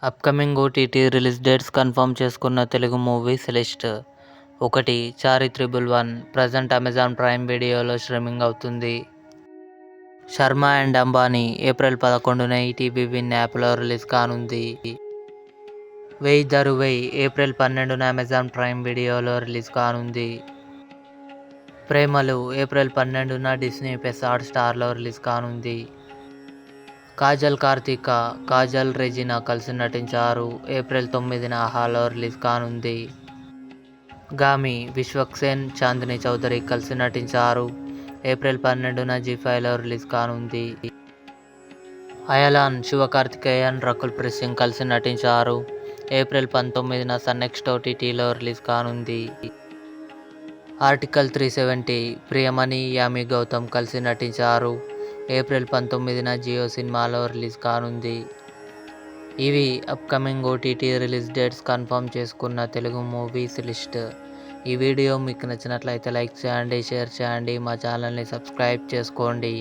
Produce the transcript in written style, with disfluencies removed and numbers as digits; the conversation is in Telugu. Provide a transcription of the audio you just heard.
Upcoming OTT release dates confirm చేసుకున్న Telugu movies list. 1. 'Chari 111' present Amazon Prime వీడియోలో స్ట్రీమింగ్ అవుతుంది. 'శర్మ అండ్ అంబానీ' ఏప్రిల్ 11న ఈటీవీ విన్ యాప్లో రిలీజ్ కానుంది. 'వెయ్ దరువెయ్' ఏప్రిల్ 12న అమెజాన్ ప్రైమ్ వీడియోలో రిలీజ్ కానుంది. 'ప్రేమలు' ఏప్రిల్ 12న డిస్నీ ప్లస్ హాట్స్టార్లో రిలీజ్ కానుంది. కాజల్ కార్తీక, కాజల్ రెజీనా కలిసి నటించారు. ఏప్రిల్ 9న ఆహాలో రిలీజ్ కానుంది. 'గామి' విశ్వక్ సేన్, చాందినీ చౌదరి కలిసి నటించారు. ఏప్రిల్ 12న జీ5లో రిలీజ్ కానుంది. 'అయలాన్' శివకార్తికేయన్, రకుల్ ప్రీత్ సింగ్ కలిసి నటించారు. ఏప్రిల్ 19న సన్నెక్స్ట్ ఓటీటీలో రిలీజ్ కానుంది. 'ఆర్టికల్ 370' ప్రియమణి, యామి గౌతమ్ కలిసి నటించారు. ఏప్రిల్ 19న జియో సినిమాలో రిలీజ్ కానుంది. ఇవి upcoming OTT release dates confirm చేసుకున్న తెలుగు మూవీస్ లిస్ట్. ఈ వీడియో మీకు నచ్చినట్లయితే లైక్ చేయండి, షేర్ చేయండి, మా ఛానల్ని సబ్స్క్రైబ్ చేసుకోండి.